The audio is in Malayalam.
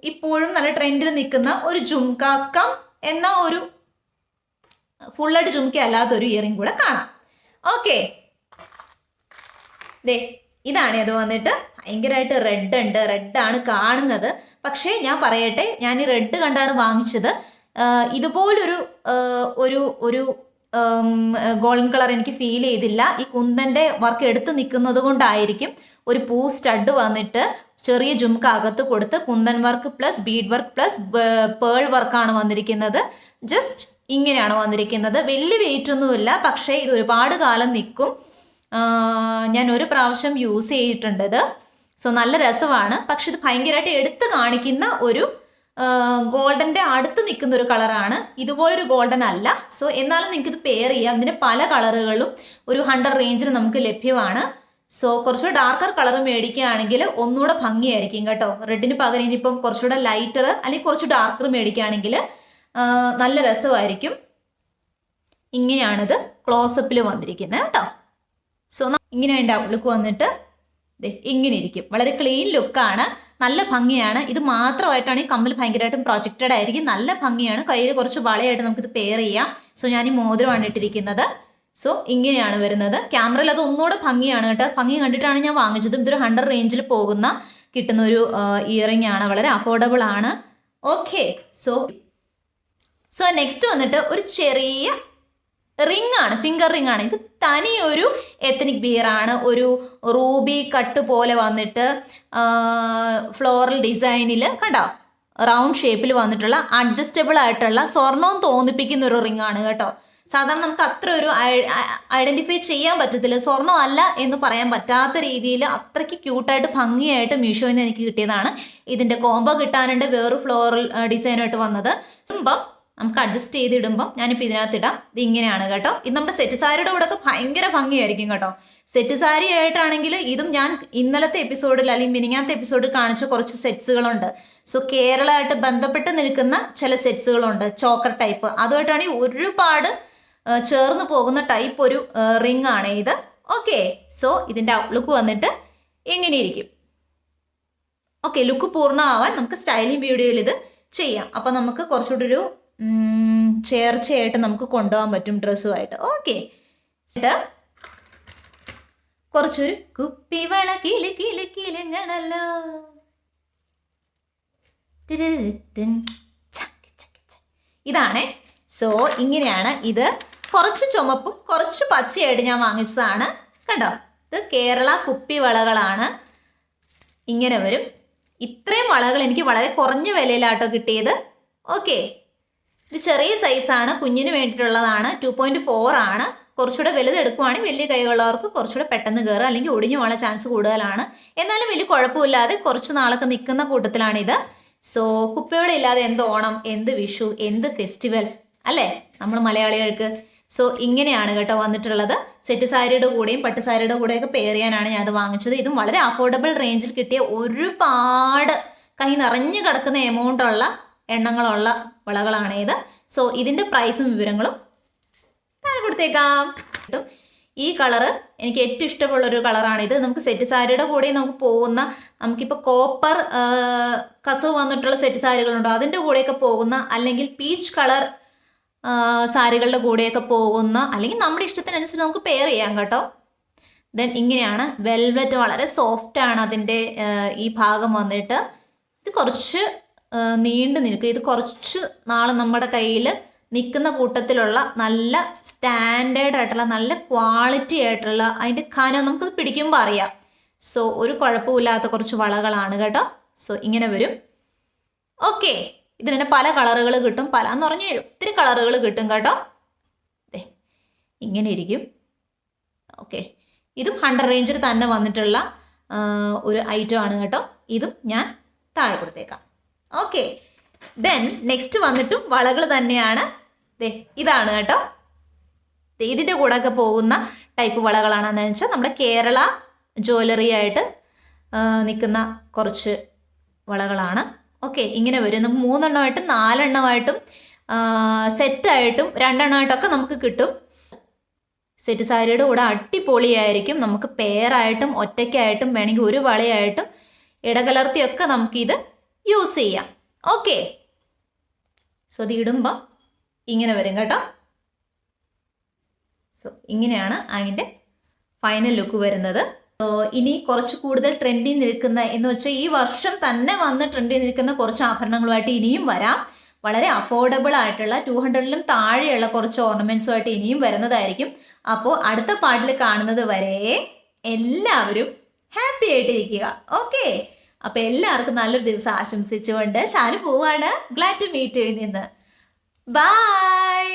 ഇപ്പോഴും നല്ല ട്രെൻഡിൽ നിൽക്കുന്ന ഒരു ജുംകാക്കം എന്ന ഒരു ഫുള്ളായിട്ട് ജുംക്ക അല്ലാത്തൊരു ഇയറിംഗ് കൂടെ കാണാം. ഓക്കെ, ദേ ഇതാണ് അത് വന്നിട്ട് ഭയങ്കരമായിട്ട് റെഡ് ഉണ്ട്, റെഡാണ് കാണുന്നത്. പക്ഷേ ഞാൻ പറയട്ടെ, ഞാൻ ഈ റെഡ് കണ്ടാണ് വാങ്ങിച്ചത്. ഇതുപോലൊരു ഒരു ഒരു ഗോൾഡൻ കളർ എനിക്ക് ഫീൽ ചെയ്തില്ല. ഈ കുന്തന്റെ വർക്ക് എടുത്ത് നിൽക്കുന്നത് കൊണ്ടായിരിക്കും. ഒരു പൂ സ്റ്റഡ് വന്നിട്ട് ചെറിയ ജുംക്ക അകത്ത് കൊടുത്ത് kundan work plus Bede work plus pearl വർക്കാണ് വന്നിരിക്കുന്നത്. ജസ്റ്റ് ഇങ്ങനെയാണ് വന്നിരിക്കുന്നത്. വലിയ വെയിറ്റ് ഒന്നുമില്ല, പക്ഷേ ഇത് ഒരുപാട് കാലം നിൽക്കും. ഞാൻ ഒരു പ്രാവശ്യം യൂസ് ചെയ്തിട്ടുണ്ട്. സോ നല്ല രസമാണ്. പക്ഷെ ഇത് ഭയങ്കരമായിട്ട് എടുത്ത് കാണിക്കുന്ന ഒരു ഗോൾഡന്റെ അടുത്ത് നിൽക്കുന്ന ഒരു കളറാണ്. ഇതുപോലൊരു ഗോൾഡൻ അല്ല. സോ എന്നാലും നിങ്ങൾക്ക് ഇത് പെയർ ചെയ്യാം. ഇതിന്റെ പല കളറുകളും ഒരു 100 റേഞ്ചിൽ നമുക്ക് ലഭ്യമാണ്. സോ കുറച്ചുകൂടെ ഡാർക്കർ കളർ മേടിക്കുകയാണെങ്കിൽ ഒന്നുകൂടെ ഭംഗിയായിരിക്കും കേട്ടോ. റെഡിന് പകരം ഇനിയിപ്പം കുറച്ചുകൂടെ ലൈറ്റർ അല്ലെങ്കിൽ കുറച്ച് ഡാർക്കർ മേടിക്കുകയാണെങ്കിൽ നല്ല രസമായിരിക്കും. ഇങ്ങനെയാണിത് ക്ലോസപ്പിൽ വന്നിരിക്കുന്നത് കേട്ടോ. സോ ഇങ്ങനെയുണ്ട് ഔട്ട്ലുക്ക് വന്നിട്ട് ഇങ്ങനെ ഇരിക്കും. വളരെ ക്ലീൻ ലുക്കാണ്, നല്ല ഭംഗിയാണ്. ഇത് മാത്രമായിട്ടാണ് ഈ കമ്മൽ ഭയങ്കരമായിട്ടും പ്രൊജക്റ്റഡ് ആയിരിക്കും. നല്ല ഭംഗിയാണ്. കയ്യിൽ കുറച്ച് വളയായിട്ട് നമുക്കിത് പെയർ ചെയ്യാം. സോ ഞാൻ ഈ മോതിരമാണ് ഇട്ടിരിക്കുന്നത്. സോ ഇങ്ങനെയാണ് വരുന്നത്. ക്യാമറയിൽ അത് ഒന്നുകൂടെ ഭംഗിയാണ് കേട്ടോ. ഭംഗി കണ്ടിട്ടാണ് ഞാൻ വാങ്ങിച്ചത്. ഇതൊരു 100 റേഞ്ചിൽ കിട്ടുന്ന ഒരു ഇയറിംഗ് ആണ്. വളരെ അഫോർഡബിൾ ആണ്. ഓക്കെ, സോ നെക്സ്റ്റ് വന്നിട്ട് ഒരു ചെറിയ റിംഗ് ആണ്, ഫിംഗർ റിംഗ് ആണ്. ഇത് തനിയൊരു എത്തനിക് ബിയർ ആണ്. ഒരു റൂബി കട്ട് പോലെ വന്നിട്ട് ഫ്ലോറൽ ഡിസൈനിൽ കണ്ടോ, റൗണ്ട് ഷേപ്പിൽ വന്നിട്ടുള്ള അഡ്ജസ്റ്റബിൾ ആയിട്ടുള്ള സ്വർണം തോന്നിപ്പിക്കുന്ന ഒരു റിംഗ് ആണ് കേട്ടോ. സാധാരണ നമുക്ക് അത്ര ഒരു ഐഡന്റിഫൈ ചെയ്യാൻ പറ്റത്തില്ല. സ്വർണ്ണം അല്ല എന്ന് പറയാൻ പറ്റാത്ത രീതിയിൽ അത്രയ്ക്ക് ക്യൂട്ടായിട്ട് ഭംഗിയായിട്ട് മീഷോയിൽ നിന്ന് എനിക്ക് കിട്ടിയതാണ്. ഇതിന്റെ കോംബോ കിട്ടാനുണ്ട്, വേറൊരു ഫ്ലോറൽ ഡിസൈനായിട്ട് വന്നത്. നമുക്ക് അഡ്ജസ്റ്റ് ചെയ്തിടുമ്പോൾ ഞാനിപ്പോൾ ഇതിനകത്ത് ഇടാം. ഇത് ഇങ്ങനെയാണ് കേട്ടോ. ഇത് നമ്മുടെ സെറ്റ് സാരിയുടെ കൂടെ ഒക്കെ ഭയങ്കര ഭംഗിയായിരിക്കും കേട്ടോ. സെറ്റ് സാരി ആയിട്ടാണെങ്കിൽ ഇതും ഞാൻ ഇന്നലത്തെ എപ്പിസോഡിൽ അല്ലെങ്കിൽ മിനിങ്ങാത്ത എപ്പിസോഡിൽ കാണിച്ച കുറച്ച് സെറ്റ്സുകളുണ്ട്. സോ കേരളമായിട്ട് ബന്ധപ്പെട്ട് നിൽക്കുന്ന ചില സെറ്റ്സുകളുണ്ട്, ചോക്കർ ടൈപ്പ്. അതുമായിട്ടാണ് ഒരുപാട് ചേർന്ന് പോകുന്ന ടൈപ്പ് ഒരു റിംഗ് ആണ് ഇത്. ഓക്കെ, സോ ഇതിൻ്റെ ഔട്ട്ലുക്ക് വന്നിട്ട് എങ്ങനെയിരിക്കും. ഓക്കെ, ലുക്ക് പൂർണ്ണമാവാൻ നമുക്ക് സ്റ്റൈലിംഗ് വീഡിയോയിൽ ഇത് ചെയ്യാം. അപ്പം നമുക്ക് കുറച്ചുകൂടി ഒരു ചേർച്ചയായിട്ട് നമുക്ക് കൊണ്ടുപോകാൻ പറ്റും ഡ്രസ്സുമായിട്ട്. ഓക്കെ, കുറച്ചൊരു കുപ്പിവള കിലുങ്ങണല്ലോ. ഇതാണ്. സോ ഇങ്ങനെയാണ് ഇത്. കുറച്ച് ചുമപ്പും കുറച്ച് പച്ചയായിട്ട് ഞാൻ വാങ്ങിച്ചതാണ് കണ്ടോ. ഇത് കേരള കുപ്പിവളകളാണ്. ഇങ്ങനെ വരും. ഇത്രയും വളകൾ എനിക്ക് വളരെ കുറഞ്ഞ വിലയിലാട്ടോ കിട്ടിയത്. ഓക്കെ, ഇത് ചെറിയ സൈസാണ്, കുഞ്ഞിന് വേണ്ടിയിട്ടുള്ളതാണ്. 2.4 ആണ്. കുറച്ചുകൂടെ വലുത് എടുക്കുവാണെങ്കിൽ വലിയ കൈകളുള്ളവർക്ക് കുറച്ചുകൂടെ പെട്ടെന്ന് കയറുക, അല്ലെങ്കിൽ ഒടിഞ്ഞു പോകാൻ ചാൻസ് കൂടുതലാണ്. എന്നാലും വലിയ കുഴപ്പമില്ലാതെ കുറച്ച് നാളൊക്കെ നിൽക്കുന്ന കൂട്ടത്തിലാണിത്. സോ കുപ്പികളില്ലാതെ എന്ത് ഓണം, എന്ത് വിഷു, എന്ത് ഫെസ്റ്റിവൽ അല്ലേ നമ്മൾ മലയാളികൾക്ക്. സോ ഇങ്ങനെയാണ് കേട്ടോ വന്നിട്ടുള്ളത്. സെറ്റ് സാരിയുടെ കൂടെയും പട്ട് സാരിയുടെ കൂടെയൊക്കെ പെയർ ചെയ്യാനാണ് ഞാൻ അത് വാങ്ങിച്ചത്. ഇതും വളരെ അഫോർഡബിൾ റേഞ്ചിൽ കിട്ടിയ ഒരുപാട് കൈ നിറഞ്ഞു കിടക്കുന്ന എമൗണ്ട് ഉള്ള എണ്ണങ്ങളുള്ള വളകളാണ് ഇത്. സോ ഇതിൻ്റെ പ്രൈസും വിവരങ്ങളും താഴെ കൊടുത്തേക്കാം. ഈ കളറ് എനിക്ക് ഏറ്റവും ഇഷ്ടമുള്ളൊരു കളറാണിത്. നമുക്ക് സെറ്റ് സാരിയുടെ കൂടെ നമുക്ക് പോകുന്ന, നമുക്കിപ്പോൾ കോപ്പർ കസവ് വന്നിട്ടുള്ള സെറ്റ് സാരികളുണ്ടോ അതിൻ്റെ കൂടെയൊക്കെ പോകുന്ന, അല്ലെങ്കിൽ പീച്ച് കളർ സാരികളുടെ കൂടെയൊക്കെ പോകുന്ന, അല്ലെങ്കിൽ നമ്മുടെ ഇഷ്ടത്തിനനുസരിച്ച് നമുക്ക് പെയർ ചെയ്യാം കേട്ടോ. ദെൻ ഇങ്ങനെയാണ് വെൽവെറ്റ്, വളരെ സോഫ്റ്റ് ആണ് അതിൻ്റെ ഈ ഭാഗം വന്നിട്ട്. ഇത് കുറച്ച് നീണ്ടു നിൽക്കുക. ഇത് കുറച്ച് നാൾ നമ്മുടെ കയ്യിൽ നിൽക്കുന്ന കൂട്ടത്തിലുള്ള നല്ല സ്റ്റാൻഡേർഡ് ആയിട്ടുള്ള നല്ല ക്വാളിറ്റി ആയിട്ടുള്ള അതിൻ്റെ ഖനം നമുക്കത് പിടിക്കുമ്പോൾ അറിയാം. സോ ഒരു കുഴപ്പമില്ലാത്ത കുറച്ച് വളകളാണ് കേട്ടോ. സോ ഇങ്ങനെ വരും. ഓക്കെ, ഇതിന് തന്നെ പല കളറുകൾ കിട്ടും. പല എന്ന് പറഞ്ഞാൽ ഒത്തിരി കളറുകൾ കിട്ടും കേട്ടോ. ഇങ്ങനെ ഇരിക്കും. ഓക്കെ, ഇതും 100 റേഞ്ചിൽ തന്നെ വന്നിട്ടുള്ള ഒരു ഐറ്റം ആണ് കേട്ടോ. ഇതും ഞാൻ താഴെ കൊടുത്തേക്കാം. ഓക്കെ, ദെൻ നെക്സ്റ്റ് വന്നിട്ടും വളകൾ തന്നെയാണ്. ഇതാണ് കേട്ടോ. ഇതിൻ്റെ കൂടെ ഒക്കെ പോകുന്ന ടൈപ്പ് വളകളാണെന്ന് വെച്ചാൽ നമ്മുടെ കേരള ജ്വല്ലറി ആയിട്ട് നിൽക്കുന്ന കുറച്ച് വളകളാണ്. ഓക്കെ, ഇങ്ങനെ വരും. നമുക്ക് 3 എണ്ണമായിട്ടും 4 എണ്ണമായിട്ടും സെറ്റായിട്ടും 2 എണ്ണമായിട്ടൊക്കെ നമുക്ക് കിട്ടും. സെറ്റ് സാരിയുടെ കൂടെ അടിപൊളിയായിരിക്കും. നമുക്ക് പെയറായിട്ടും ഒറ്റയ്ക്കായിട്ടും വേണമെങ്കിൽ ഒരു വളയായിട്ടും ഇടകലർത്തിയൊക്കെ നമുക്കിത് യൂസ് ചെയ്യാം. ഓക്കെ, സോ ഇത് ഇടുമ്പോൾ ഇങ്ങനെ വരും കേട്ടോ. സോ ഇങ്ങനെയാണ് അതിൻ്റെ ഫൈനൽ ലുക്ക് വരുന്നത്. സോ ഇനി കുറച്ച് കൂടുതൽ ട്രെൻഡിൽ നിൽക്കുന്ന എന്ന് വെച്ചാൽ ഈ വർഷം തന്നെ വന്ന് ട്രെൻഡിൽ നിൽക്കുന്ന കുറച്ച് ആഭരണങ്ങളുമായിട്ട് ഇനിയും വരാം. വളരെ അഫോർഡബിൾ ആയിട്ടുള്ള 200-ലും താഴെയുള്ള കുറച്ച് ഓർണമെന്റ്സുമായിട്ട് ഇനിയും വരുന്നതായിരിക്കും. അപ്പോൾ അടുത്ത പാർട്ടിൽ കാണുന്നത് വരെ എല്ലാവരും ഹാപ്പി ആയിട്ടിരിക്കുക. ഓക്കെ, അപ്പോൾ എല്ലാവർക്കും നല്ലൊരു ദിവസം ആശംസിച്ചുകൊണ്ട് ഷാനു പോവാണ്. ഗ്ലാഡ് ടു മീറ്റ് യു നിന്ന്. ബൈ.